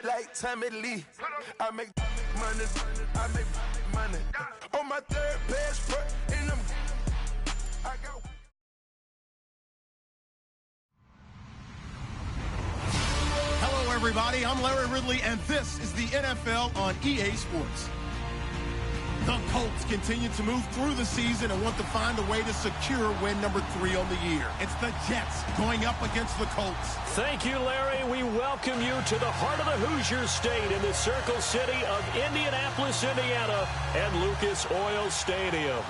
like Tommy Lee. I make money, I make money. On my third passport, in them, I got. Hello, everybody. I'm Larry Ridley, and this is the NFL on EA Sports. The Colts continue to move through the season and want to find a way to secure win number 3 on the year. It's the Jets going up against the Colts. Thank you, Larry. We welcome you to the heart of the Hoosier State in the Circle City of Indianapolis, Indiana, and Lucas Oil Stadium.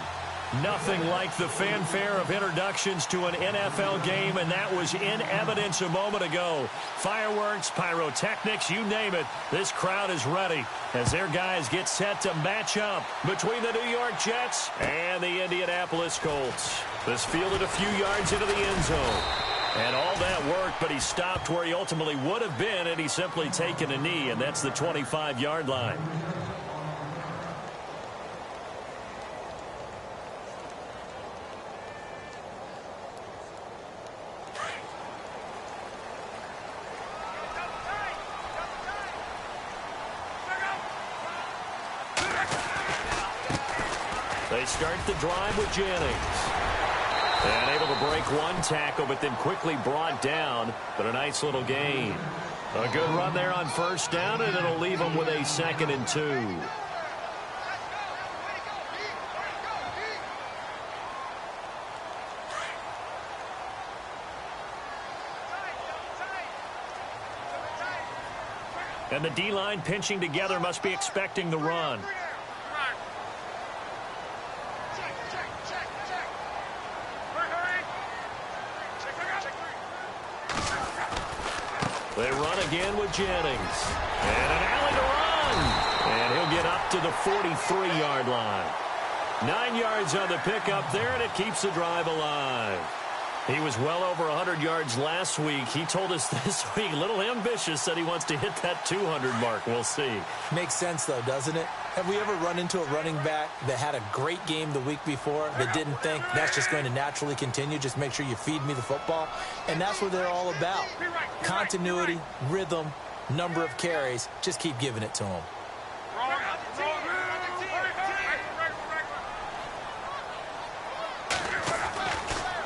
Nothing like the fanfare of introductions to an NFL game, and that was in evidence a moment ago. Fireworks, pyrotechnics, you name it. This crowd is ready as their guys get set to match up between the New York Jets and the Indianapolis Colts. This fielded a few yards into the end zone. And all that worked, but he stopped where he ultimately would have been, and he's simply taken a knee, and that's the 25-yard line. They start the drive with Jennings. And able to break one tackle, but then quickly brought down. But a nice little gain. A good run there on first down, and it'll leave them with a 2nd and 2. And the D-line pinching together must be expecting the run. They run again with Jennings. And an alley to run. And he'll get up to the 43-yard line. 9 yards on the pickup there, and it keeps the drive alive. He was well over 100 yards last week. He told us this week, a little ambitious, said he wants to hit that 200 mark. We'll see. Makes sense, though, doesn't it? Have we ever run into a running back that had a great game the week before that didn't think that's just going to naturally continue? Just make sure you feed me the football. And that's what they're all about. Continuity, rhythm, number of carries. Just keep giving it to them.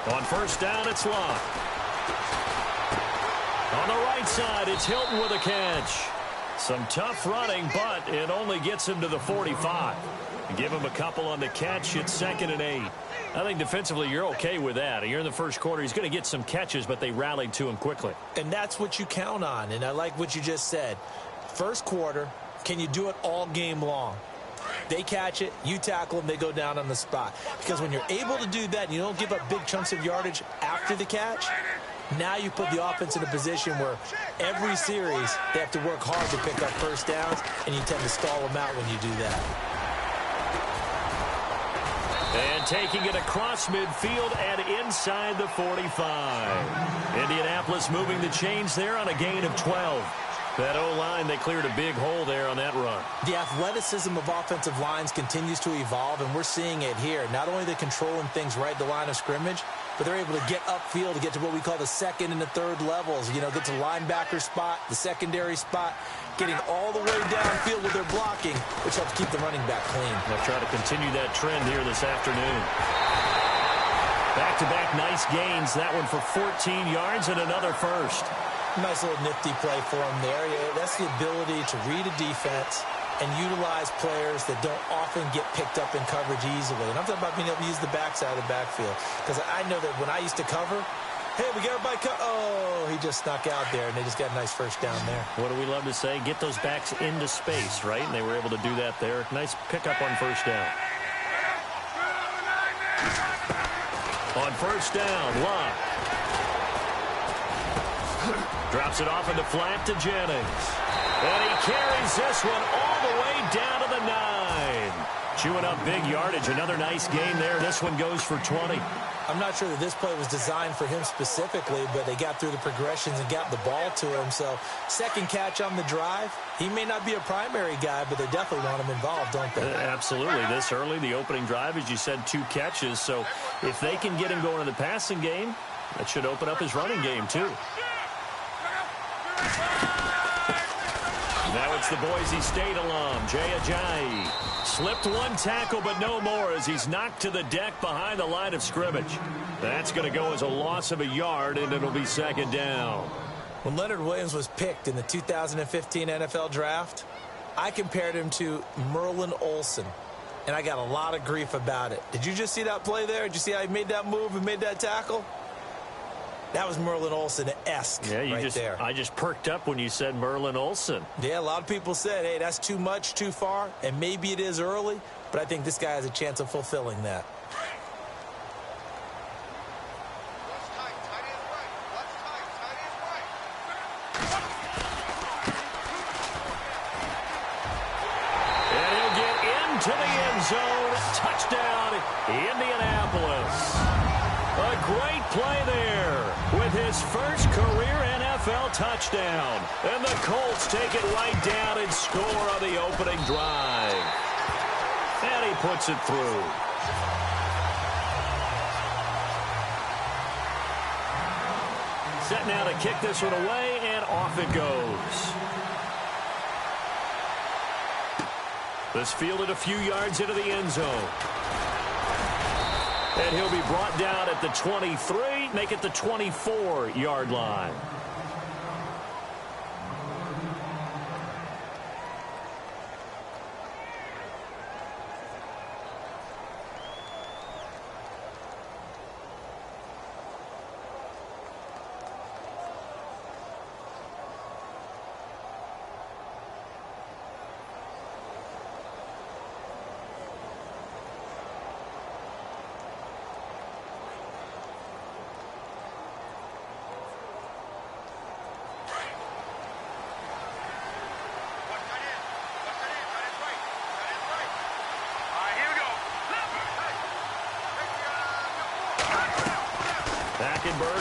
On first down, it's Locke. On the right side, it's Hilton with a catch. Some tough running, but it only gets him to the 45. Give him a couple on the catch. It's 2nd and 8. I think defensively you're okay with that. You're in the first quarter. He's going to get some catches, but they rallied to him quickly. And that's what you count on, and I like what you just said. First quarter, can you do it all game long? They catch it, you tackle them, they go down on the spot. Because when you're able to do that and you don't give up big chunks of yardage after the catch, now you put the offense in a position where every series they have to work hard to pick up first downs, and you tend to stall them out when you do that. And taking it across midfield and inside the 45. Indianapolis moving the chains there on a gain of 12. That O-line, they cleared a big hole there on that run. The athleticism of offensive lines continues to evolve, and we're seeing it here. Not only are they controlling things right at the line of scrimmage, but they're able to get upfield to get to what we call the 2nd and the 3rd levels. You know, get to linebacker spot, the secondary spot, getting all the way downfield with their blocking, which helps keep the running back clean. They'll try to continue that trend here this afternoon. Back-to-back nice gains. That one for 14 yards and another first. Nice little nifty play for him there. That's the ability to read a defense and utilize players that don't often get picked up in coverage easily. And I'm talking about being able to use the backside of the backfield. Because I know that when I used to cover, hey, we got everybody oh, he just snuck out there, and they just got a nice first down there. What do we love to say? Get those backs into space, right? And they were able to do that there. Nice pickup on first down. On first down, Locke. Drops it off in the flat to Jennings. And he carries this one all the way down to the 9. Chewing up big yardage. Another nice gain there. This one goes for 20. I'm not sure that this play was designed for him specifically, but they got through the progressions and got the ball to him. So, second catch on the drive. He may not be a primary guy, but they definitely want him involved, don't they? Absolutely. This early, the opening drive, as you said, 2 catches. So, if they can get him going in the passing game, that should open up his running game, too. Now it's the Boise State alum, Jay Ajayi. Slipped one tackle, but no more as he's knocked to the deck behind the line of scrimmage. That's going to go as a loss of a yard, and it'll be second down. When Leonard Williams was picked in the 2015 NFL Draft, I compared him to Merlin Olsen, and I got a lot of grief about it. Did you just see that play there? Did you see how he made that move and made that tackle? That was Merlin Olsen-esque there. I just perked up when you said Merlin Olsen. Yeah, a lot of people said, hey, that's too much, too far, and maybe it is early, but I think this guy has a chance of fulfilling that. And he'll get into the end zone. Touchdown, Indianapolis. A great play there with his first career NFL touchdown. And the Colts take it right down and score on the opening drive. And he puts it through. Set now to kick this one away, and off it goes. This fielded a few yards into the end zone. And he'll be brought down at the 23, make it the 24-yard line.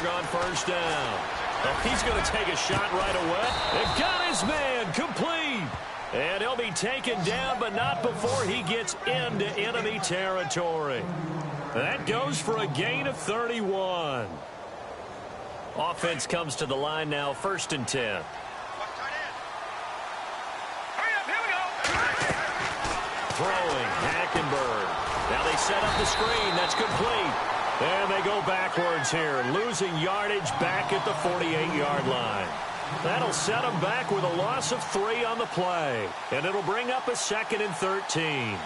On first down. Oh, he's going to take a shot right away. And got his man complete. And he'll be taken down, but not before he gets into enemy territory. That goes for a gain of 31. Offense comes to the line now, 1st and 10. Throwing, Hackenberg. Now they set up the screen. That's complete. And they go backwards here, losing yardage back at the 48-yard line. That'll set them back with a loss of 3 on the play. And it'll bring up a 2nd and 13.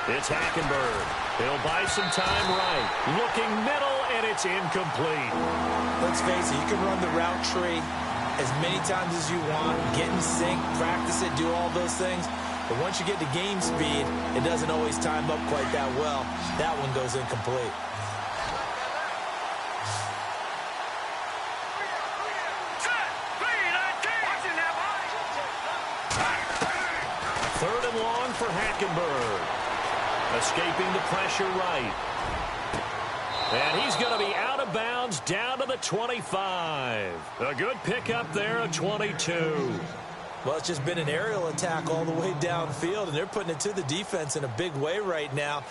It's Hackenberg. He'll buy some time right. Looking middle, and it's incomplete. Let's face it, you can run the route tree as many times as you want, get in sync, practice it, do all those things. But once you get to game speed, it doesn't always time up quite that well. That one goes incomplete. Third and long for Hackenberg. Escaping the pressure right. And he's going to be out of bounds down to the 25. A good pickup there at 22. Well, it's just been an aerial attack all the way downfield, and they're putting it to the defense in a big way right now.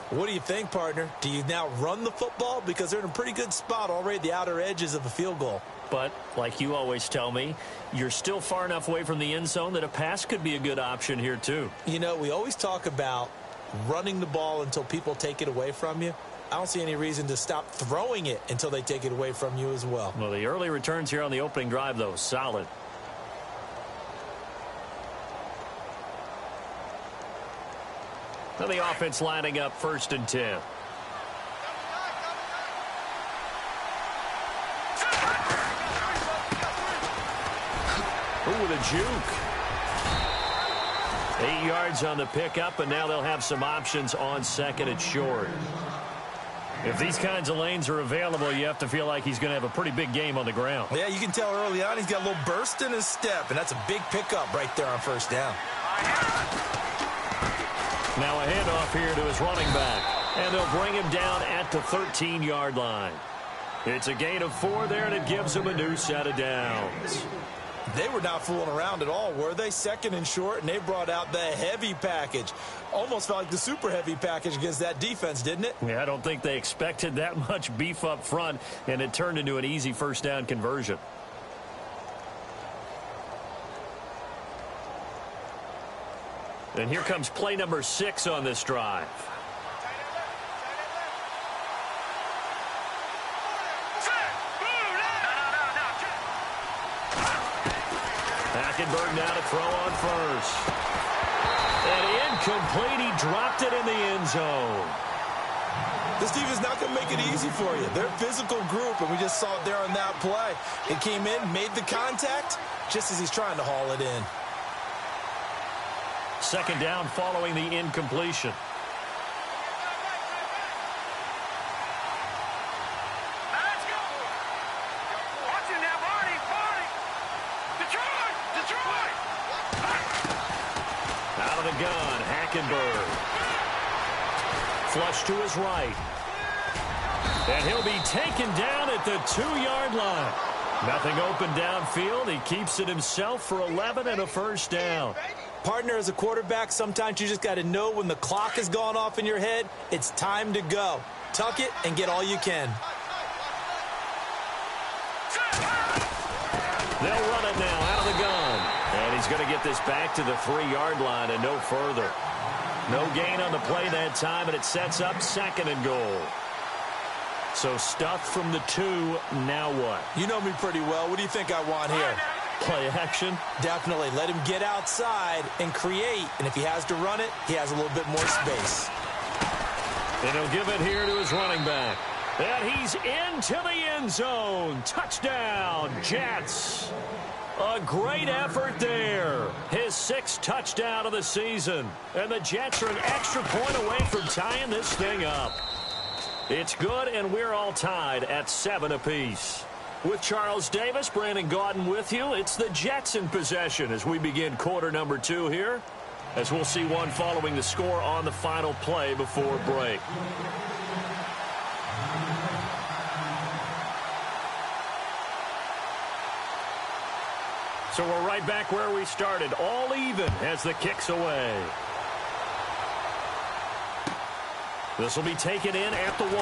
What do you think, partner? Do you now run the football? Because they're in a pretty good spot already at the outer edges of a field goal. But, like you always tell me, you're still far enough away from the end zone that a pass could be a good option here, too. You know, we always talk about running the ball until people take it away from you. I don't see any reason to stop throwing it until they take it away from you as well. Well, the early returns here on the opening drive, though, solid. Now the offense lining up 1st and 10. Ooh, with a juke. 8 yards on the pickup, and now they'll have some options on 2nd and short. If these kinds of lanes are available, you have to feel like he's going to have a pretty big game on the ground. Yeah, you can tell early on he's got a little burst in his step, and that's a big pickup right there on 1st down. Now a handoff here to his running back, and they'll bring him down at the 13-yard line. It's a gain of 4 there, and it gives them a new set of downs. They were not fooling around at all, were they? Second and short, and they brought out the heavy package. Almost felt like the super heavy package against that defense, didn't it? Yeah, I don't think they expected that much beef up front, and it turned into an easy first down conversion. And here comes play number 6 on this drive. Hackenberg now to throw on first. And incomplete. He dropped it in the end zone. This defense is not going to make it easy for you. They're a physical group, and we just saw it there on that play. It came in, made the contact, just as he's trying to haul it in. Second down following the incompletion. Out of the gun, Hackenberg. Flush to his right. And he'll be taken down at the 2-yard line. Nothing open downfield. He keeps it himself for 11 and a first down. Partner, as a quarterback, sometimes you just got to know when the clock has gone off in your head, it's time to go. Tuck it and get all you can. They'll run it now out of the gun. And he's going to get this back to the 3-yard line and no further. No gain on the play that time, and it sets up second and goal. So stuffed from the 2, now what? You know me pretty well. What do you think I want here? Play action? Definitely. Let him get outside and create. And if he has to run it, he has a little bit more space. And he'll give it here to his running back. And he's into the end zone. Touchdown, Jets. A great effort there. His 6th touchdown of the season. And the Jets are an extra point away from tying this thing up. It's good, and we're all tied at 7 apiece. With Charles Davis, Brandon Gaudin with you, it's the Jets in possession as we begin quarter number 2 here, as we'll see one following the score on the final play before break. So we're right back where we started, all even as the kick's away. This will be taken in at the 1.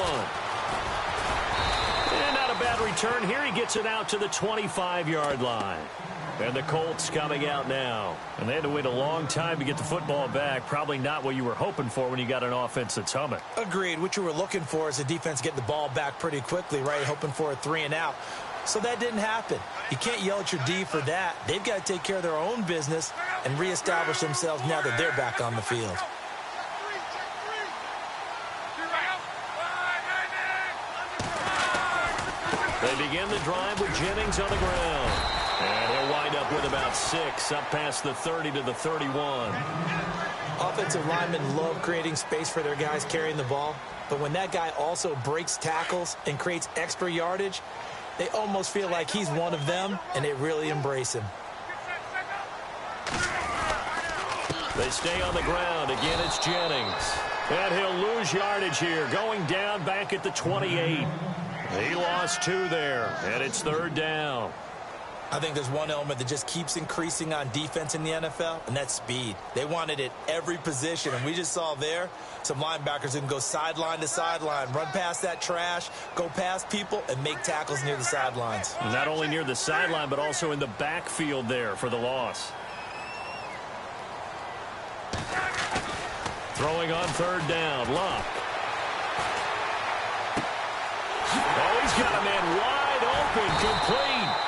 And not a bad return here. He gets it out to the 25-yard line. And the Colts coming out now. And they had to wait a long time to get the football back. Probably not what you were hoping for when you got an offense that's humming. Agreed. What you were looking for is the defense getting the ball back pretty quickly, right? Hoping for a 3 and out. So that didn't happen. You can't yell at your D for that. They've got to take care of their own business and reestablish themselves now that they're back on the field. They begin the drive with Jennings on the ground. And he'll wind up with about 6, up past the 30 to the 31. Offensive linemen love creating space for their guys carrying the ball. But when that guy also breaks tackles and creates extra yardage, they almost feel like he's one of them, and they really embrace him. They stay on the ground. Again, it's Jennings. And he'll lose yardage here, going down back at the 28. He lost 2 there, and it's 3rd down. I think there's one element that just keeps increasing on defense in the NFL, and that's speed. They want it at every position, and we just saw there some linebackers who can go sideline to sideline, run past that trash, go past people, and make tackles near the sidelines. Not only near the sideline, but also in the backfield there for the loss. Throwing on 3rd down, Luck. Oh, he's got a man wide open, complete.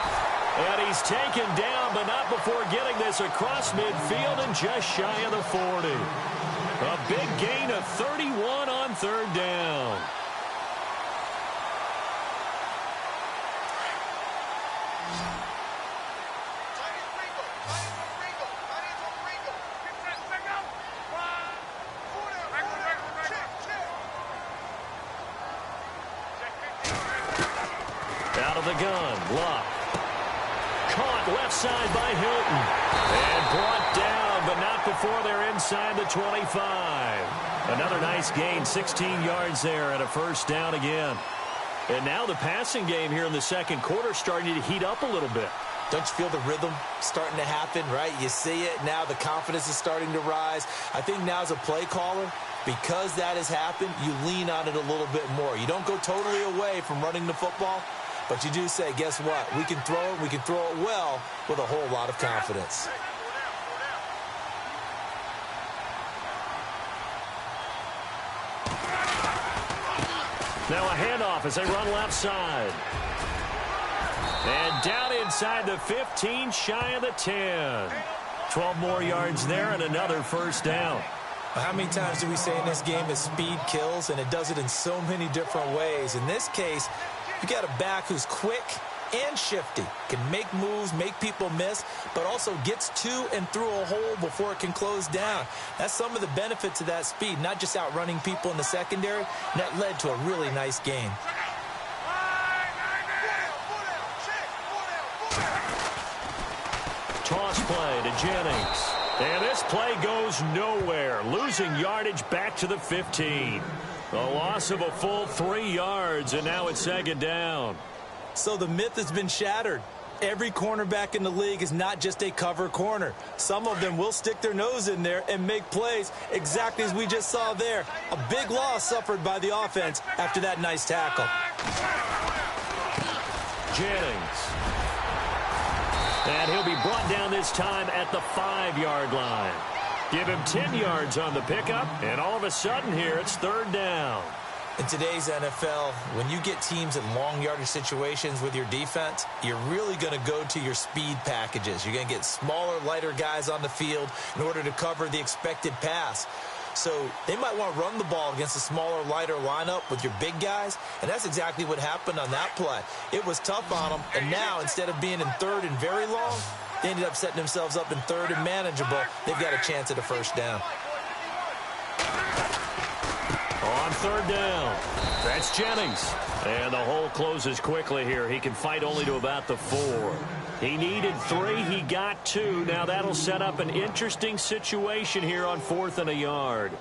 And he's taken down, but not before getting this across midfield and just shy of the 40. A big gain of 31 on 3rd down. Out of the gun, Luck. Caught left side by Hilton. And brought down, but not before they're inside the 25. Another nice gain, 16 yards there, and a first down again. And now the passing game here in the second quarter starting to heat up a little bit. Don't you feel the rhythm starting to happen, right? You see it. Now the confidence is starting to rise. I think now as a play caller, because that has happened, you lean on it a little bit more. You don't go totally away from running the football, but you do say, guess what? We can throw it. We can throw it well with a whole lot of confidence. Now a handoff as they run left side. And down inside the 15, shy of the 10. 12 more yards there and another first down. How many times do we say in this game that speed kills, and it does it in so many different ways? In this case, you got a back who's quick and shifty, can make moves, make people miss, but also gets to and through a hole before it can close down. That's some of the benefits of that speed, not just outrunning people in the secondary. And that led to a really nice game. Toss play to Jennings. And this play goes nowhere. Losing yardage back to the 15. A loss of a full 3 yards, and now it's second down. So the myth has been shattered. Every cornerback in the league is not just a cover corner. Some of them will stick their nose in there and make plays exactly as we just saw there. A big loss suffered by the offense after that nice tackle. Jennings. And he'll be brought down this time at the 5-yard line. Give him 10 yards on the pickup, and all of a sudden here it's third down. In today's NFL, when you get teams in long yardage situations with your defense, you're really going to go to your speed packages. You're going to get smaller, lighter guys on the field in order to cover the expected pass. So they might want to run the ball against a smaller, lighter lineup with your big guys, and that's exactly what happened on that play. It was tough on them, and now instead of being in third and very long, they ended up setting themselves up in third and manageable. They've got a chance at a first down. On third down, that's Jennings. And the hole closes quickly here. He can fight only to about the 4. He needed 3. He got 2. Now that'll set up an interesting situation here on 4th and a yard.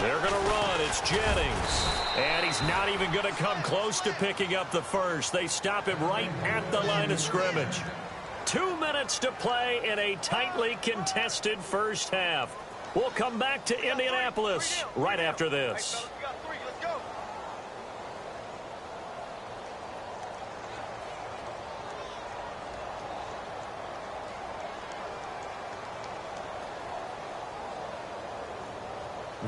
They're going to run. It's Jennings. And he's not even going to come close to picking up the first. They stop him right at the line of scrimmage. 2 minutes to play in a tightly contested first half. We'll come back to Indianapolis right after this.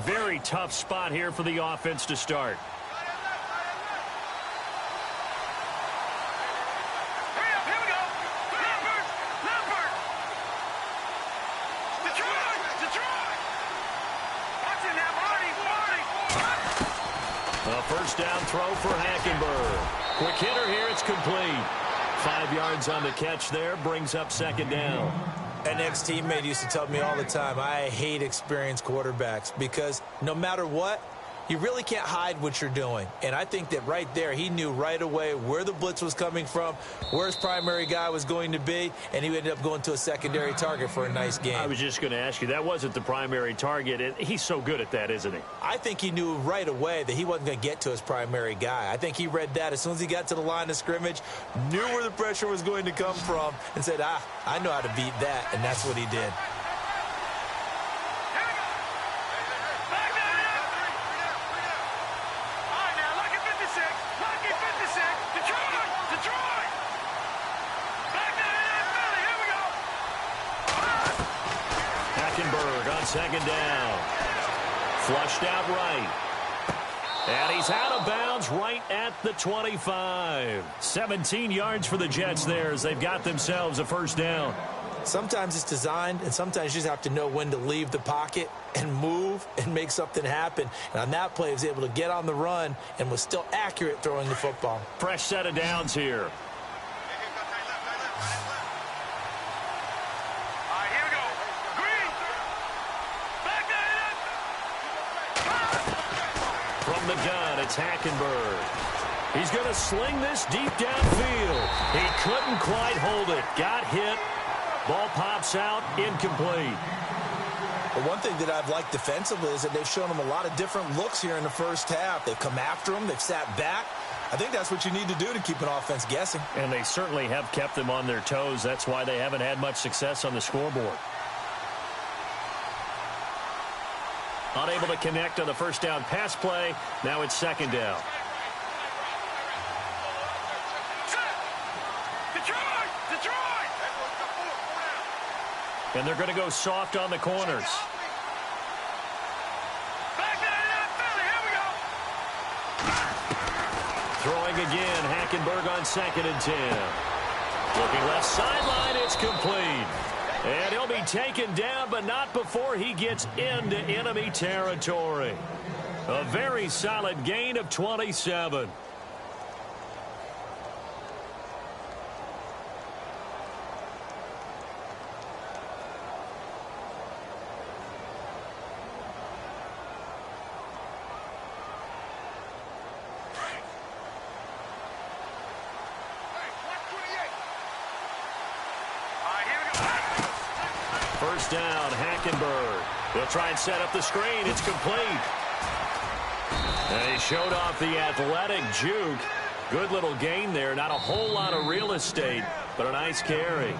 Very tough spot here for the offense to start. A first down throw for Hackenberg. Quick hitter here, it's complete. 5 yards on the catch there, brings up second down. An ex-teammate used to tell me all the time, I hate experienced quarterbacks because no matter what, you really can't hide what you're doing. And I think that right there, he knew right away where the blitz was coming from, where his primary guy was going to be, and he ended up going to a secondary target for a nice game. I was just going to ask you, that wasn't the primary target. And he's so good at that, isn't he? I think he knew right away that he wasn't going to get to his primary guy. I think he read that as soon as he got to the line of scrimmage, knew where the pressure was going to come from, and said, I know how to beat that, and that's what he did. Second down. Flushed out right. And he's out of bounds right at the 25. 17 yards for the Jets there as they've got themselves a first down. Sometimes it's designed, and sometimes you just have to know when to leave the pocket and move and make something happen. And on that play, he was able to get on the run and was still accurate throwing the football. Fresh set of downs here. From the gun, it's Hackenberg. He's going to sling this deep downfield. He couldn't quite hold it. Got hit. Ball pops out, incomplete. But one thing that I've liked defensively is that they've shown him a lot of different looks here in the first half. They've come after him. They've sat back. I think that's what you need to do to keep an offense guessing. And they certainly have kept them on their toes. That's why they haven't had much success on the scoreboard. Unable to connect on the first down pass play. Now it's second down. And they're going to go soft on the corners. Throwing again, Hackenberg on 2nd and 10. Looking left sideline, it's complete. And he'll be taken down, but not before he gets into enemy territory. A very solid gain of 27. First down, Hackenberg. He'll try and set up the screen. It's complete. And he showed off the athletic juke. Good little gain there. Not a whole lot of real estate, but a nice carry.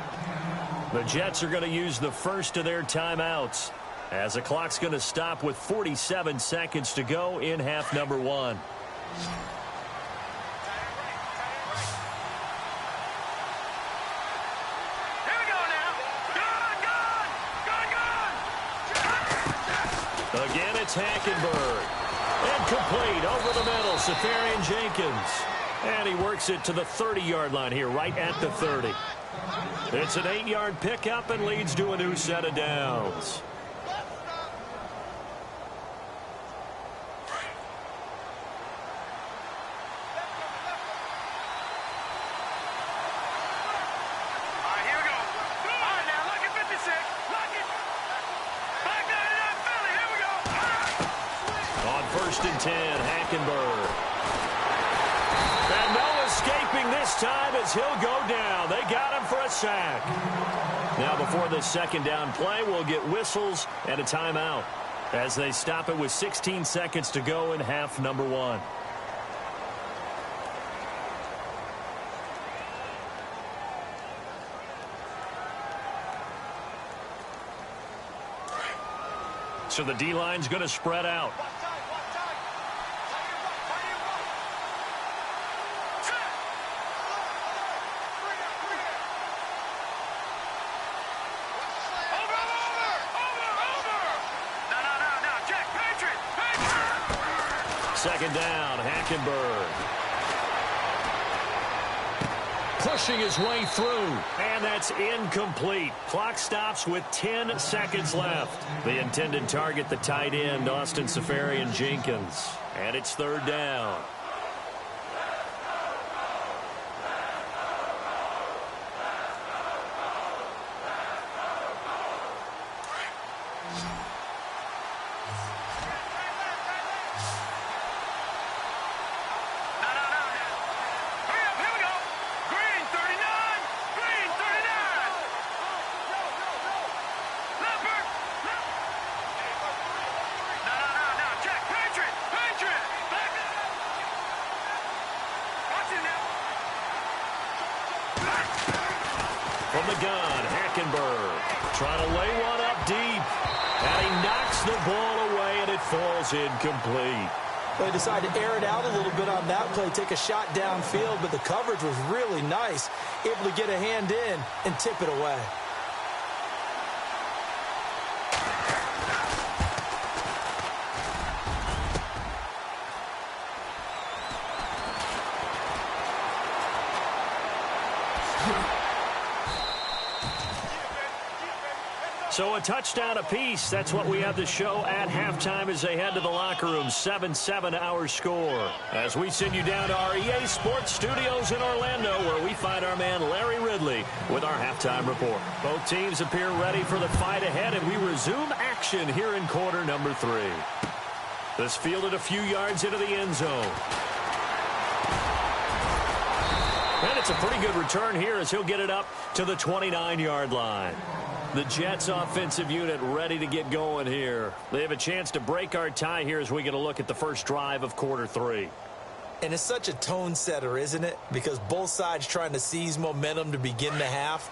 The Jets are going to use the first of their timeouts as the clock's going to stop with 47 seconds to go in half number 1. Again, it's Hackenberg. Incomplete over the middle, Safarian Jenkins. And he works it to the 30-yard line here, right at the 30. It's an 8-yard pickup and leads to a new set of downs. First and 10, Hackenberg. And no escaping this time as he'll go down. They got him for a sack. Now before the second down play, we'll get whistles and a timeout as they stop it with 16 seconds to go in half number 1. So the D-line's going to spread out. Second down, Hackenberg. Pushing his way through, and that's incomplete. Clock stops with 10 seconds left. The intended target, the tight end, Austin Safarian Jenkins. And it's third down. From the gun, Hackenberg trying to lay one up deep. And he knocks the ball away, and it falls incomplete. They decided to air it out a little bit on that play, take a shot downfield, but the coverage was really nice, able to get a hand in and tip it away. So a touchdown apiece. That's what we have to show at halftime as they head to the locker room. 7-7 our score. As we send you down to our EA Sports Studios in Orlando, where we find our man Larry Ridley with our halftime report. Both teams appear ready for the fight ahead, and we resume action here in quarter number 3. This fielded a few yards into the end zone. And it's a pretty good return here as he'll get it up to the 29-yard line. The Jets offensive unit ready to get going here. They have a chance to break our tie here as we get a look at the first drive of quarter 3. And it's such a tone setter, isn't it? Because both sides trying to seize momentum to begin the half.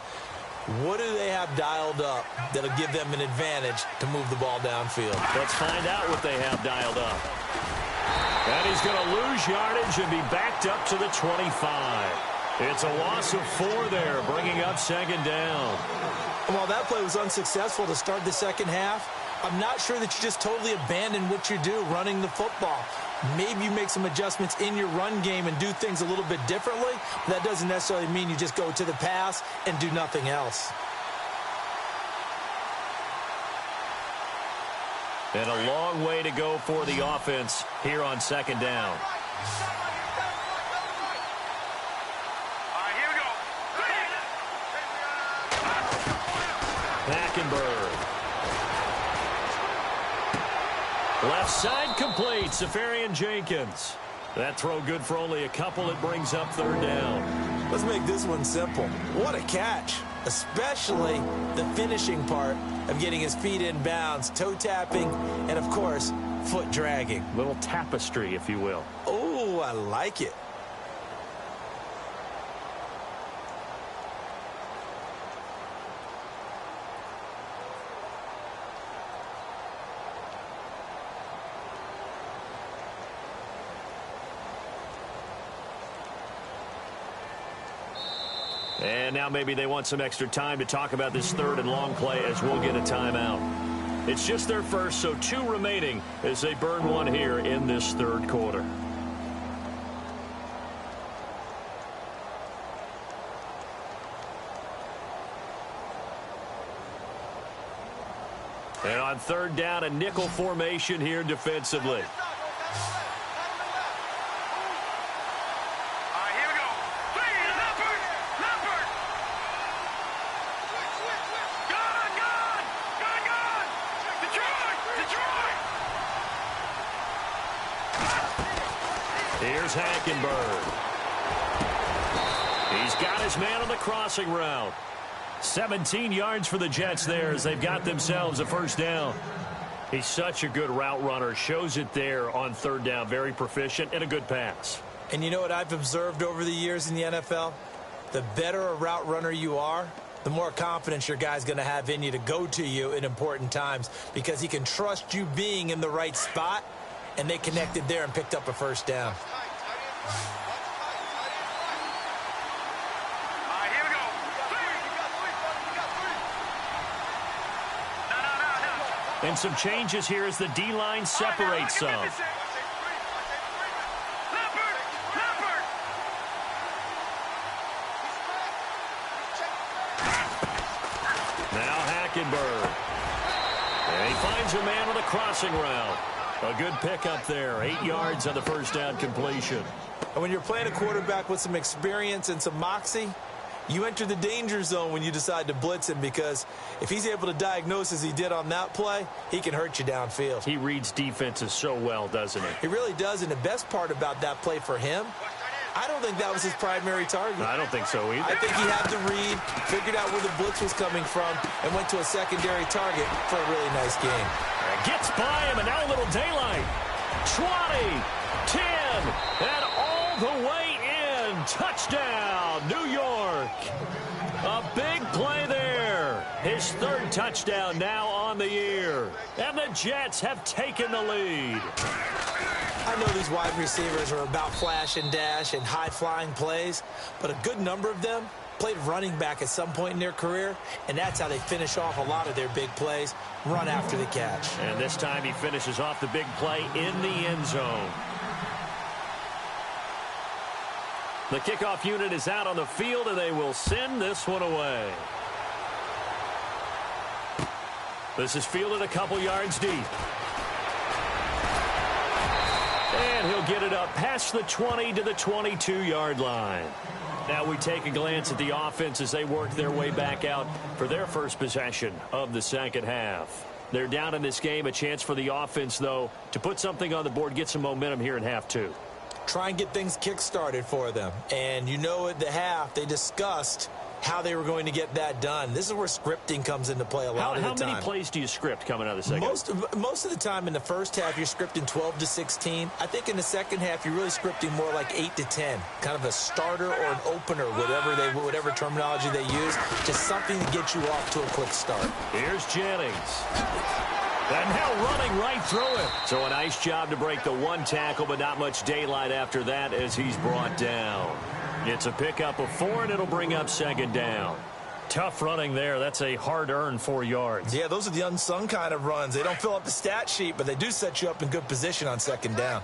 What do they have dialed up that'll give them an advantage to move the ball downfield? Let's find out what they have dialed up. And he's going to lose yardage and be backed up to the 25. It's a loss of 4 there, bringing up second down. While that play was unsuccessful to start the second half, I'm not sure that you just totally abandon what you do running the football. Maybe you make some adjustments in your run game and do things a little bit differently. That doesn't necessarily mean you just go to the pass and do nothing else. And a long way to go for the offense here on second down. Hackenberg. Left side complete. Safarian Jenkins. That throw good for only a couple. It brings up third down. Let's make this one simple. What a catch. Especially the finishing part of getting his feet in bounds, toe tapping, and of course, foot dragging. Little tapestry, if you will. Oh, I like it. And now maybe they want some extra time to talk about this third and long play as we'll get a timeout. It's just their first, so 2 remaining as they burn one here in this third quarter. And on third down, a nickel formation here defensively. Here's Hackenberg. He's got his man on the crossing route. 17 yards for the Jets there as they've got themselves a first down. He's such a good route runner. Shows it there on third down. Very proficient and a good pass. And you know what I've observed over the years in the NFL? The better a route runner you are, the more confidence your guy's going to have in you to go to you in important times because he can trust you being in the right spot, and they connected there and picked up a first down. And some changes here as the D-line separates some. Now Hackenberg. And he finds a man on the crossing route. A good pickup there. 8 yards on the first down completion. And when you're playing a quarterback with some experience and some moxie, you enter the danger zone when you decide to blitz him because if he's able to diagnose as he did on that play, he can hurt you downfield. He reads defenses so well, doesn't he? He really does, and the best part about that play for him, I don't think that was his primary target. I don't think so either. I think he had the read, figured out where the blitz was coming from, and went to a secondary target for a really nice game. Gets by him, and now a little daylight. 20, 10, and all the way in. Touchdown, New York. A big play there. His third touchdown now on the year. And the Jets have taken the lead. I know these wide receivers are about flash and dash and high-flying plays, but a good number of them played running back at some point in their career, and that's how they finish off a lot of their big plays, run after the catch. And this time he finishes off the big play in the end zone. The kickoff unit is out on the field, and they will send this one away. This is fielded a couple yards deep. And he'll get it up past the 20 to the 22-yard line. Now we take a glance at the offense as they work their way back out for their first possession of the second half. They're down in this game. A chance for the offense, though, to put something on the board, get some momentum here in half two. Try and get things kick-started for them. And you know at the half, they discussed how they were going to get that done. This is where scripting comes into play a lot of the time. How many plays do you script coming out of the second half? Most of the time in the first half, you're scripting 12 to 16. I think in the second half, you're really scripting more like 8 to 10. Kind of a starter or an opener, whatever terminology they use. Just something to get you off to a quick start. Here's Jennings. And now running right through it. So a nice job to break the one tackle, but not much daylight after that as he's brought down. It's a pickup of 4, and it'll bring up second down. Tough running there. That's a hard-earned 4 yards. Yeah, those are the unsung kind of runs. They don't fill up the stat sheet, but they do set you up in good position on second down.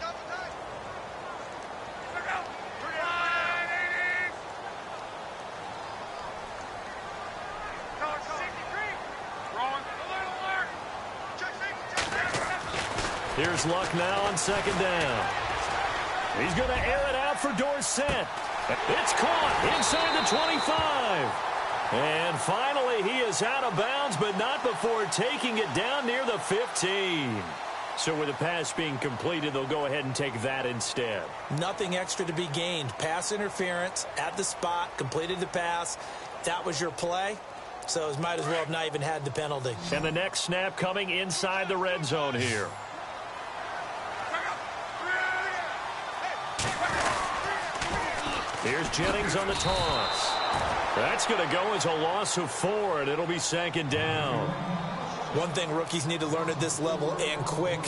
Here's Luck now on second down. He's going to air it out for Dorsett. It's caught inside the 25. And finally, he is out of bounds, but not before taking it down near the 15. So with the pass being completed, they'll go ahead and take that instead. Nothing extra to be gained. Pass interference at the spot, completed the pass. That was your play. So might as well have not even had the penalty. And the next snap coming inside the red zone here. Here's Jennings on the toss. That's going to go as a loss of 4, and it'll be second down. One thing rookies need to learn at this level and quick,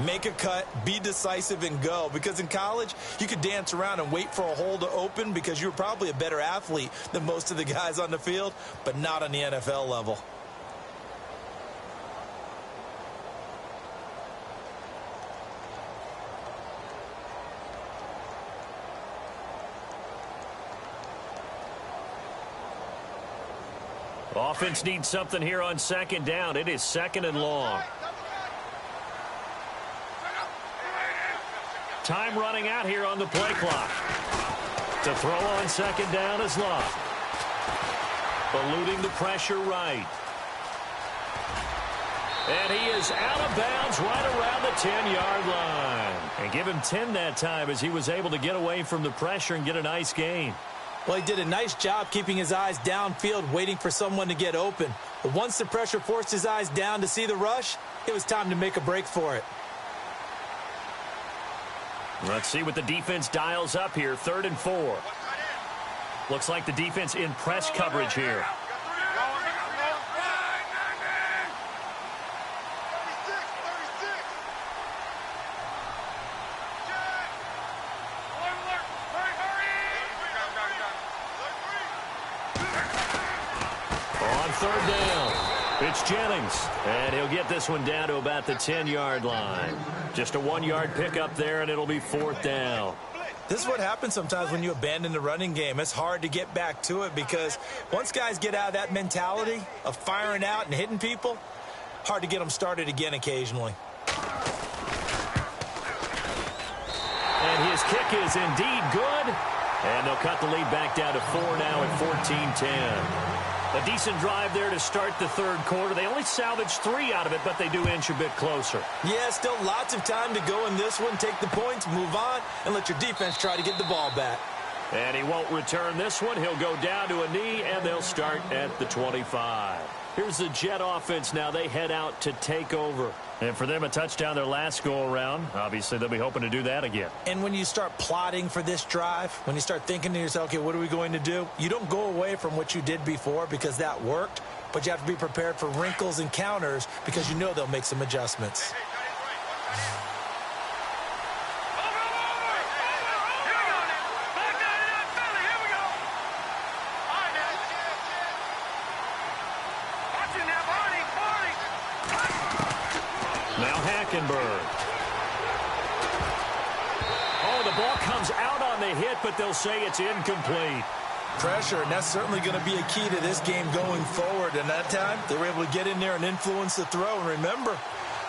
make a cut, be decisive, and go. Because in college, you could dance around and wait for a hole to open because you're probably a better athlete than most of the guys on the field, but not on the NFL level. Offense needs something here on second down. It is second and long. Time running out here on the play clock. To throw on second down is Luck. Eluding the pressure right. And he is out of bounds right around the 10-yard line. And give him 10 that time as he was able to get away from the pressure and get a nice gain. Well, he did a nice job keeping his eyes downfield, waiting for someone to get open. But once the pressure forced his eyes down to see the rush, it was time to make a break for it. Let's see what the defense dials up here. 3rd and 4. Looks like the defense in press coverage here. Third down. It's Jennings, and he'll get this one down to about the 10-yard line. Just a 1-yard pickup there, and it'll be 4th down. This is what happens sometimes when you abandon the running game. It's hard to get back to it because once guys get out of that mentality of firing out and hitting people, hard to get them started again occasionally. And his kick is indeed good, and they'll cut the lead back down to 4 now at 14-10. A decent drive there to start the third quarter. They only salvaged 3 out of it, but they do inch a bit closer. Yeah, still lots of time to go in this one. Take the points, move on, and let your defense try to get the ball back. And he won't return this one. He'll go down to a knee, and they'll start at the 25. Here's the Jet offense now. They head out to take over. And for them, a touchdown their last go-around. Obviously, they'll be hoping to do that again. And when you start plotting for this drive, when you start thinking to yourself, okay, what are we going to do? You don't go away from what you did before because that worked, but you have to be prepared for wrinkles and counters because you know they'll make some adjustments. Oh, the ball comes out on the hit, but they'll say it's incomplete. pressure, and that's certainly going to be a key to this game going forward. And that time, they were able to get in there and influence the throw. And remember,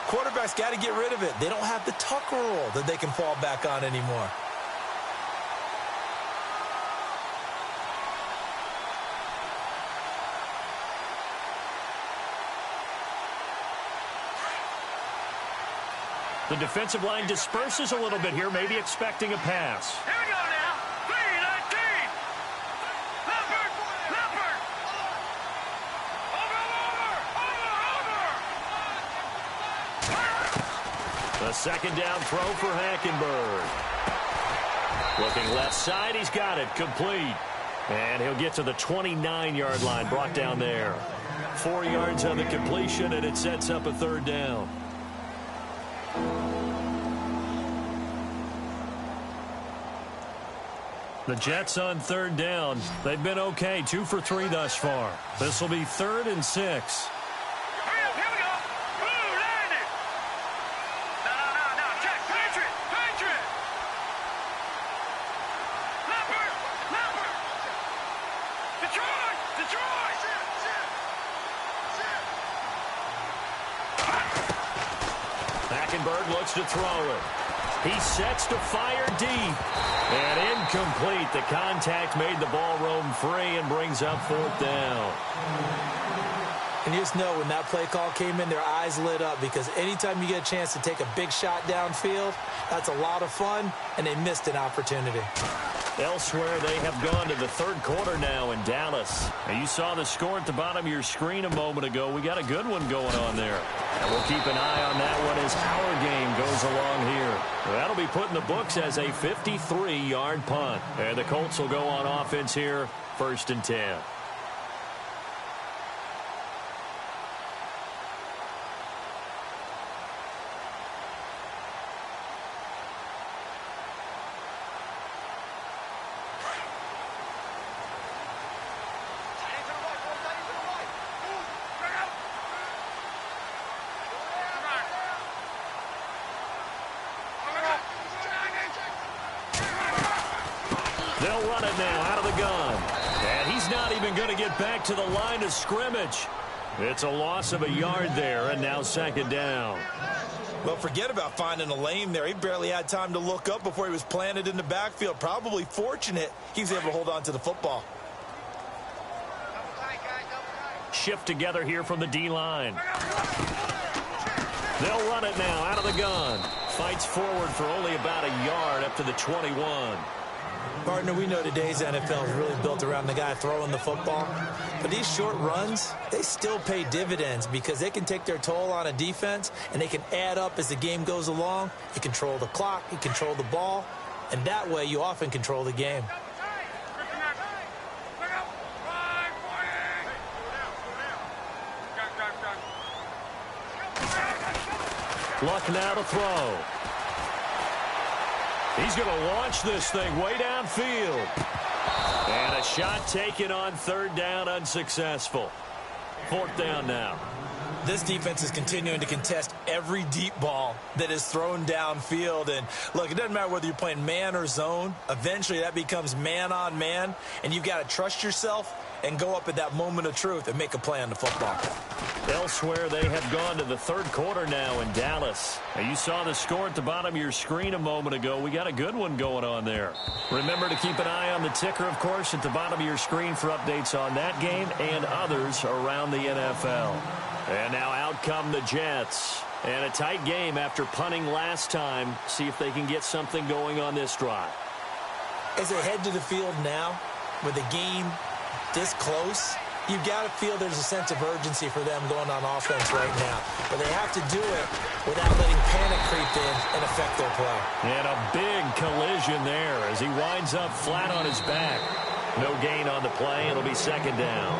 quarterbacks got to get rid of it. They don't have the tuck rule that they can fall back on anymore. The defensive line disperses a little bit here, maybe expecting a pass. Here we go now. 3-19. Leopard. Over. The second down throw for Hackenberg. Looking left side, he's got it, complete. And he'll get to the 29-yard line, brought down there. 4 yards on the completion, and it sets up a third down. The Jets on third down. They've been okay, 2 for 3 thus far. This will be 3rd and 6. Here we go. Ooh, landed. No. Check. Patriot. Leopard. Detroit. Hackenberg looks to throw it. He sets to fire deep. And incomplete. The contact made the ball roam free and brings up 4th down. And you just know when that play call came in, their eyes lit up, because anytime you get a chance to take a big shot downfield, that's a lot of fun, and they missed an opportunity. Elsewhere, they have gone to the third quarter now in Dallas. And you saw the score at the bottom of your screen a moment ago. We got a good one going on there. And we'll keep an eye on that one as our game goes along here. That'll be put in the books as a 53-yard punt. And the Colts will go on offense here, 1st and 10. They'll run it now out of the gun. And he's not even going to get back to the line of scrimmage. It's a loss of a yard there, and now 2nd down. Well, forget about finding a lane there. He barely had time to look up before he was planted in the backfield. Probably fortunate he was able to hold on to the football. Shift together here from the D-line. They'll run it now out of the gun. Fights forward for only about a yard up to the 21. Partner, we know today's NFL is really built around the guy throwing the football. But these short runs, they still pay dividends because they can take their toll on a defense, and they can add up as the game goes along. You control the clock, you control the ball, and that way you often control the game. Luck now to throw. He's going to launch this thing way downfield. And a shot taken on 3rd down, unsuccessful. 4th down now. This defense is continuing to contest every deep ball that is thrown downfield. And, look, it doesn't matter whether you're playing man or zone. Eventually that becomes man on man. And you've got to trust yourself and go up at that moment of truth and make a play on the football. Elsewhere, they have gone to the third quarter now in Dallas. Now, you saw the score at the bottom of your screen a moment ago. We got a good one going on there. Remember to keep an eye on the ticker, of course, at the bottom of your screen for updates on that game and others around the NFL. And now out come the Jets. And a tight game after punting last time. See if they can get something going on this drive. As they head to the field now, with the game this close, you've got to feel there's a sense of urgency for them going on offense right now. But they have to do it without letting panic creep in and affect their play. And a big collision there as he winds up flat on his back. No gain on the play. It'll be 2nd down.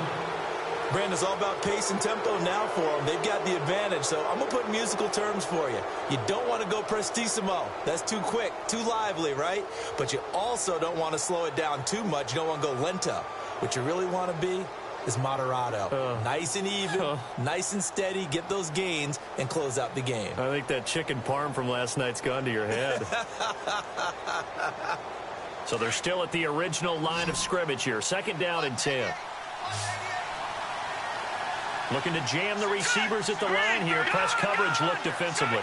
Brandon, it's all about pace and tempo now for them. They've got the advantage, so I'm going to put musical terms for you. You don't want to go prestissimo. That's too quick, too lively, right? But you also don't want to slow it down too much. You don't want to go lento. What you really want to be is moderato. Nice and even, nice and steady, get those gains, and close out the game. I think that chicken parm from last night's gone to your head. So they're still at the original line of scrimmage here. 2nd down and 10. Looking to jam the receivers at the line here. Press coverage look defensively.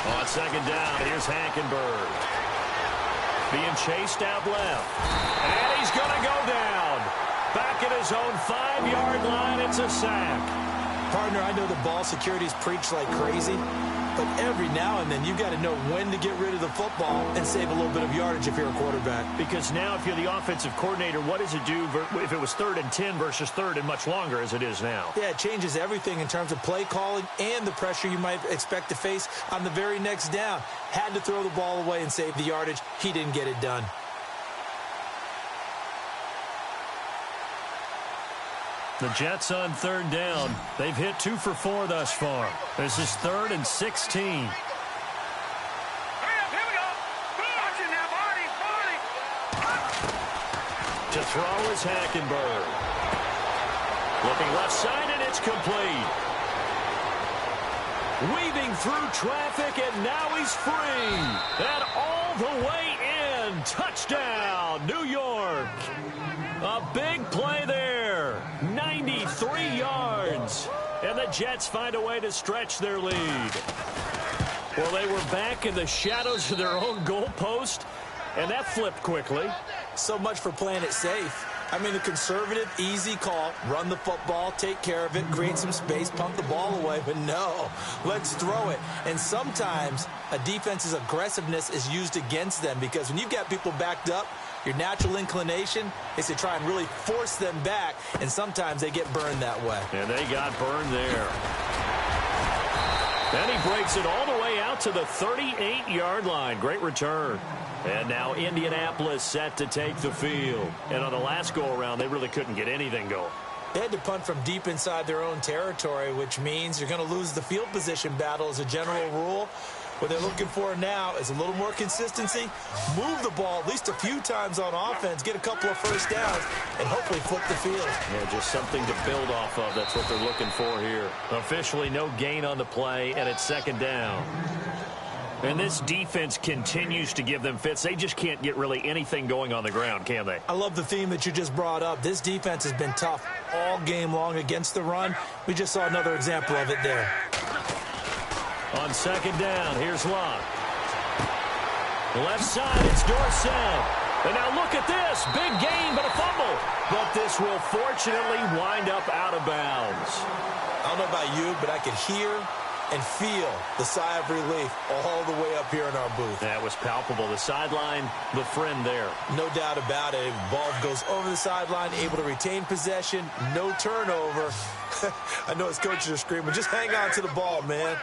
On 2nd down, here's Hackenberg. Being chased out left. And he's going to go down. Back at his own 5-yard line, it's a sack. Partner, I know the ball security's preached like crazy, but every now and then you've got to know when to get rid of the football and save a little bit of yardage if you're a quarterback. Because now if you're the offensive coordinator, what does it do if it was 3rd and 10 versus 3rd and much longer as it is now? Yeah, it changes everything in terms of play calling and the pressure you might expect to face on the very next down. Had to throw the ball away and save the yardage. He didn't get it done. The Jets on 3rd down. They've hit 2 for 4 thus far. This is 3rd and 16. Hurry up, here we go. Watch it now, Barney. To throw is Hackenberg. Looking left side, and it's complete. Weaving through traffic, and now he's free. And all the way in. Touchdown, New York. A big play there. 93 yards. And the Jets find a way to stretch their lead. Well, they were back in the shadows of their own goalpost, and that flipped quickly. So much for playing it safe. I mean, a conservative, easy call, run the football, take care of it, create some space, pump the ball away, but no, let's throw it. And sometimes a defense's aggressiveness is used against them because when you've got people backed up, your natural inclination is to try and really force them back, and sometimes they get burned that way. And they got burned there. Then he breaks it all the way out to the 38-yard line. Great return. And now Indianapolis set to take the field. And on the last go-around, they really couldn't get anything going. They had to punt from deep inside their own territory, which means you're going to lose the field position battle as a general rule. What they're looking for now is a little more consistency, move the ball at least a few times on offense, get a couple of first downs, and hopefully flip the field. Yeah, just something to build off of. That's what they're looking for here. Officially no gain on the play, and it's 2nd down. And this defense continues to give them fits. They just can't get really anything going on the ground, can they? I love the theme that you just brought up. This defense has been tough all game long against the run. We just saw another example of it there. On 2nd down, here's Locke. Left side, it's Dorsett. And now look at this. Big gain, but a fumble. But this will fortunately wind up out of bounds. I don't know about you, but I could hear and feel the sigh of relief all the way up here in our booth. That was palpable. The sideline, the friend there. No doubt about it. Ball goes over the sideline, able to retain possession, no turnover. I know his coaches are screaming, just hang on to the ball, man.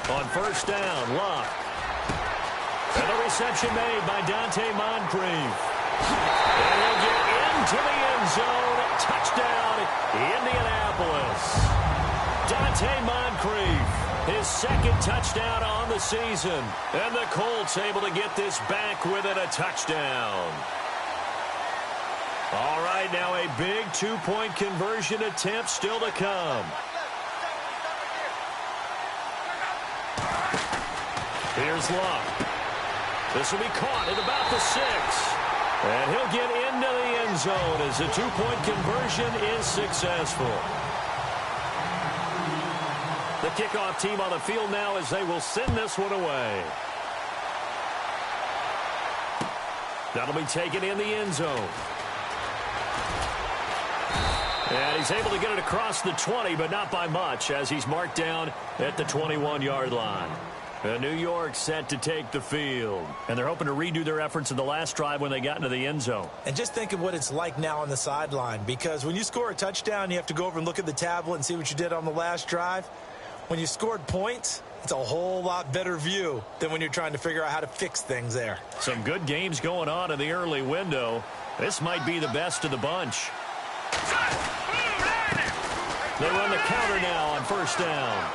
On 1st down, Locke. And the reception made by Dante Moncrief. And he'll get into the end zone. Touchdown, Indianapolis. Dante Moncrief, his 2nd touchdown on the season. And the Colts able to get this back within a touchdown. All right, now a big 2-point conversion attempt still to come. Here's Locke. This will be caught at about the 6. And he'll get into the end zone as the 2-point conversion is successful. The kickoff team on the field now as they will send this one away. That'll be taken in the end zone. And he's able to get it across the 20, but not by much as he's marked down at the 21-yard line. New York set to take the field. And they're hoping to redo their efforts in the last drive when they got into the end zone. And just think of what it's like now on the sideline. Because when you score a touchdown, you have to go over and look at the tablet and see what you did on the last drive. When you scored points, it's a whole lot better view than when you're trying to figure out how to fix things there. Some good games going on in the early window. This might be the best of the bunch. They run the counter now on 1st down.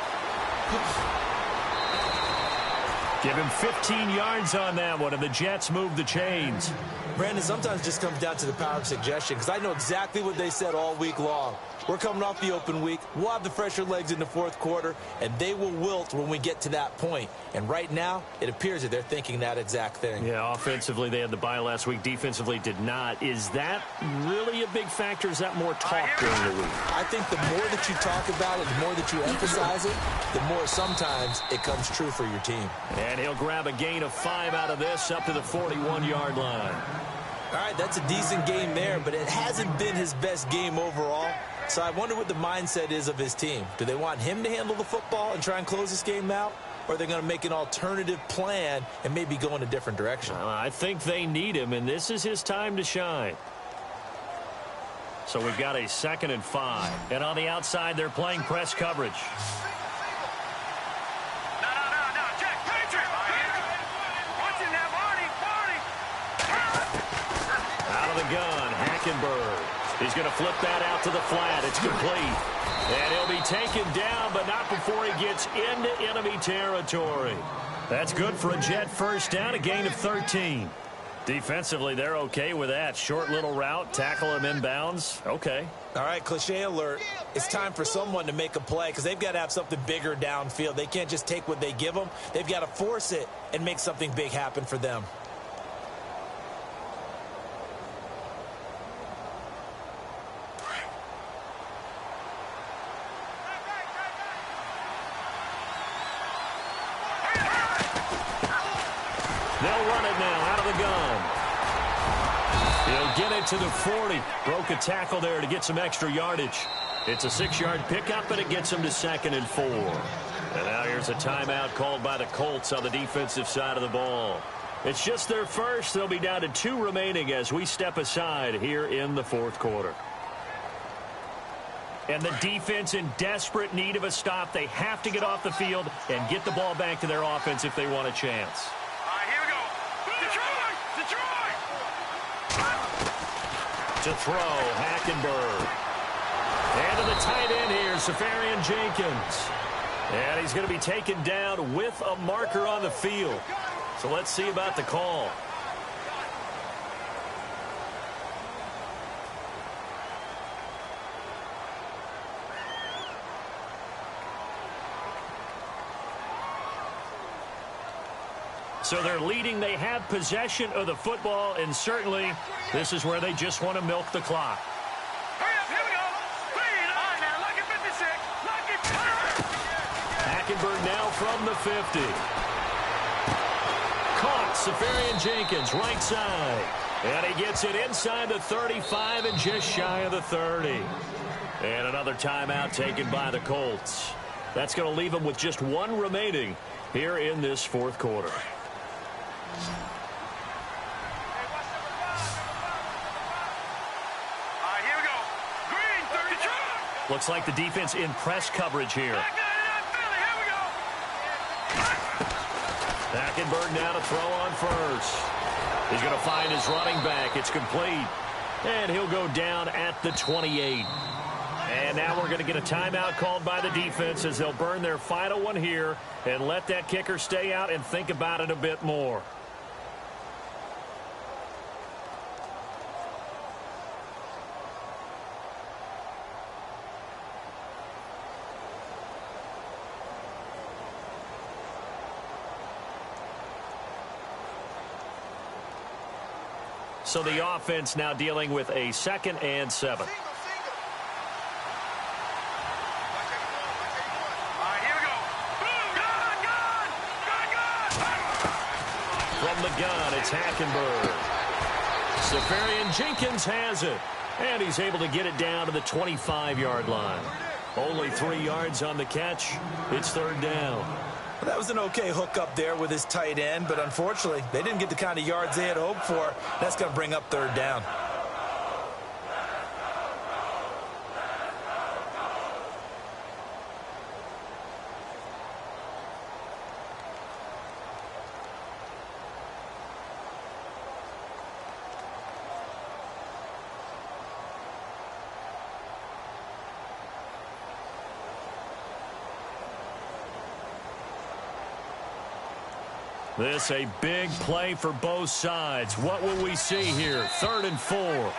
Give him 15 yards on that one, and the Jets move the chains. Brandon, sometimes it just comes down to the power of suggestion, because I know exactly what they said all week long. We're coming off the open week. We'll have the fresher legs in the fourth quarter, and they will wilt when we get to that point. And right now, it appears that they're thinking that exact thing. Yeah, offensively, they had the bye last week. Defensively, did not. Is that really a big factor? Is that more talk during the week? I think the more that you talk about it, the more that you emphasize it, the more sometimes it comes true for your team. And he'll grab a gain of 5 out of this up to the 41-yard line. All right, that's a decent game there, but it hasn't been his best game overall. So I wonder what the mindset is of his team. Do they want him to handle the football and try and close this game out? Or are they going to make an alternative plan and maybe go in a different direction? I think they need him, and this is his time to shine. So we've got a 2nd and 5. And on the outside, they're playing press coverage. No, check, Patriot. Watching that body. Out of the gun, Hackenberg. He's going to flip that out to the flat. It's complete. And he'll be taken down, but not before he gets into enemy territory. That's good for a Jet first down, a gain of 13. Defensively, they're okay with that. Short little route, tackle him inbounds. Okay. All right, cliche alert. It's time for someone to make a play because they've got to have something bigger downfield. They can't just take what they give them. They've got to force it and make something big happen for them. They'll run it now out of the gun. He'll get it to the 40. Broke a tackle there to get some extra yardage. It's a 6-yard pickup, and it gets him to 2nd and 4. And now here's a timeout called by the Colts on the defensive side of the ball. It's just their first. They'll be down to 2 remaining as we step aside here in the fourth quarter. And the defense in desperate need of a stop. They have to get off the field and get the ball back to their offense if they want a chance. To throw, Hackenberg. And to the tight end here, Safarian Jenkins. And he's going to be taken down with a marker on the field. So let's see about the call. So they're leading. They have possession of the football, and certainly this is where they just want to milk the clock. Hurry up, here we go. Speed on now, lucky 56. Lucky 50. Hackenberg now from the 50. Caught, Safarian Jenkins, right side. And he gets it inside the 35 and just shy of the 30. And another timeout taken by the Colts. That's going to leave them with just 1 remaining here in this fourth quarter. Here we go. Green, 32. Looks like the defense in press coverage here. Back Philly, here we go. Hackenberg now to throw on first. He's going to find his running back. It's complete. And he'll go down at the 28. And now we're going to get a timeout called by the defense as they'll burn their final one here and let that kicker stay out and think about it a bit more. So the offense now dealing with a 2nd and 7. From the gun, it's Hackenberg. Safarian Jenkins has it. And he's able to get it down to the 25-yard line. Only 3 yards on the catch. It's 3rd down. Well, that was an okay hookup there with his tight end, but unfortunately, they didn't get the kind of yards they had hoped for. That's going to bring up 3rd down. This a big play for both sides. What will we see here? 3rd and 4.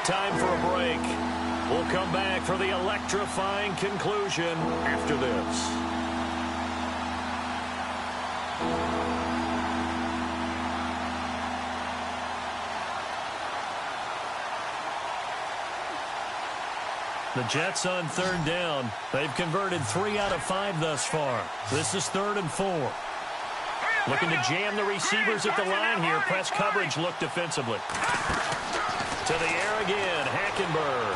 Time for a break. We'll come back for the electrifying conclusion after this. The Jets on 3rd down. They've converted 3 out of 5 thus far. This is 3rd and 4. Looking to jam the receivers at the line here. Press coverage look defensively. To the air again, Hackenberg.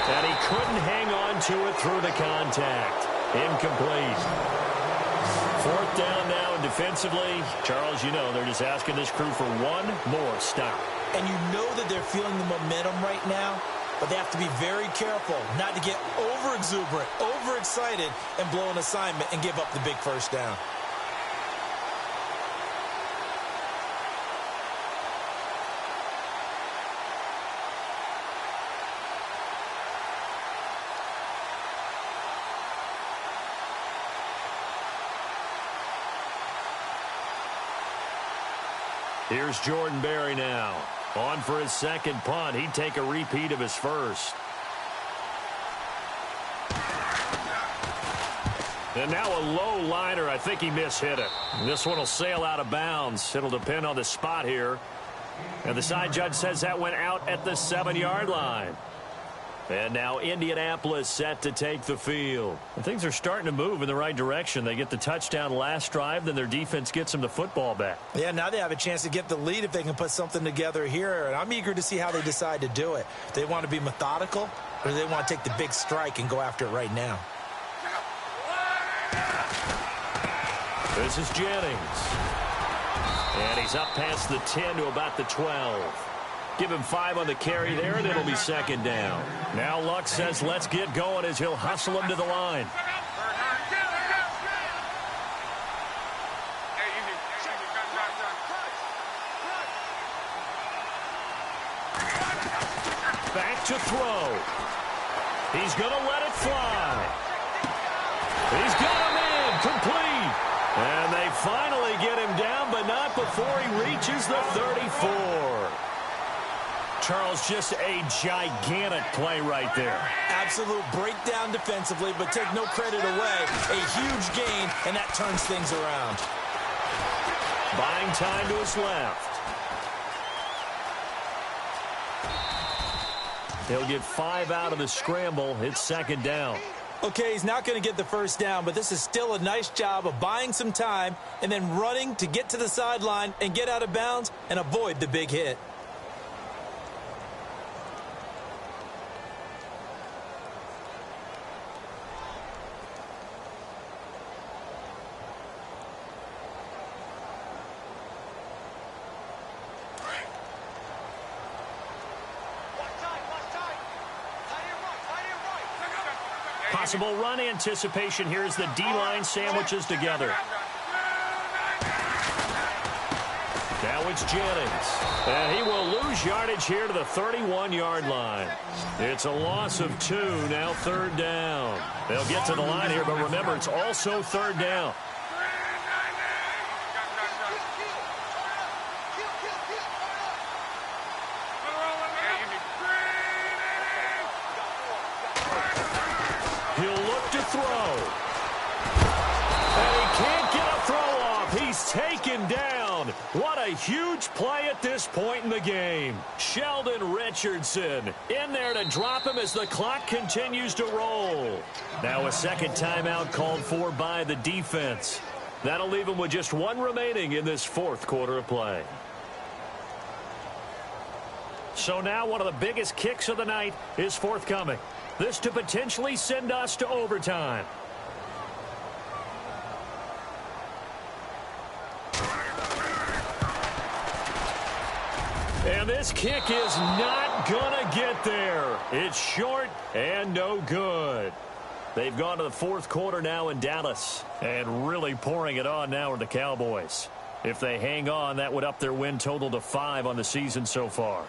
And he couldn't hang on to it through the contact. Incomplete. 4th down now, and defensively, Charles, you know, they're just asking this crew for one more stop. And you know that they're feeling the momentum right now, but they have to be very careful not to get over-exuberant, overexcited, and blow an assignment and give up the big first down. Here's Jordan Berry now. On for his 2nd punt. He'd take a repeat of his first. And now a low liner. I think he mishit it. This one will sail out of bounds. It'll depend on the spot here. And the side judge says that went out at the 7-yard line. And now Indianapolis set to take the field. And things are starting to move in the right direction. They get the touchdown last drive, then their defense gets them the football back. Yeah, now they have a chance to get the lead if they can put something together here. And I'm eager to see how they decide to do it. Do they want to be methodical, or do they want to take the big strike and go after it right now? This is Jennings. And he's up past the 10 to about the 12. Give him 5 on the carry there, and it'll be 2nd down. Now Luck says let's get going as he'll hustle him to the line. Back to throw. He's going to let it fly. He's got him in, complete. And they finally get him down, but not before he reaches the 34. Charles, just a gigantic play right there. Absolute breakdown defensively, but take no credit away. A huge gain, and that turns things around. Buying time to his left. He'll get 5 out of the scramble. It's 2nd down. Okay, he's not going to get the first down, but this is still a nice job of buying some time and then running to get to the sideline and get out of bounds and avoid the big hit. Possible run anticipation here as the D-line sandwiches together. Now it's Jennings. And he will lose yardage here to the 31-yard line. It's a loss of 2, now 3rd down. They'll get to the line here, but remember, it's also 3rd down. He'll look to throw. And he can't get a throw off. He's taken down. What a huge play at this point in the game. Sheldon Richardson in there to drop him as the clock continues to roll. Now a 2nd timeout called for by the defense. That'll leave him with just 1 remaining in this 4th quarter of play. So now one of the biggest kicks of the night is forthcoming. This to potentially send us to overtime. And this kick is not gonna get there. It's short and no good. They've gone to the 4th quarter now in Dallas, and really pouring it on now are the Cowboys. If they hang on, that would up their win total to 5 on the season so far.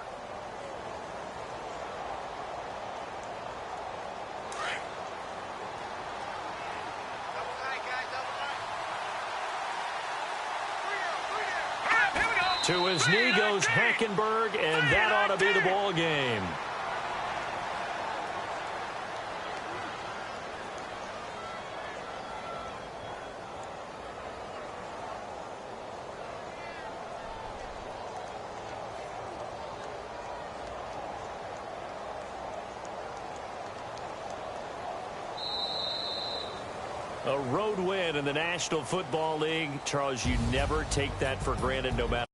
To his knee goes Hackenberg, and that ought to be the ball game. A road win in the National Football League. Charles, you never take that for granted no matter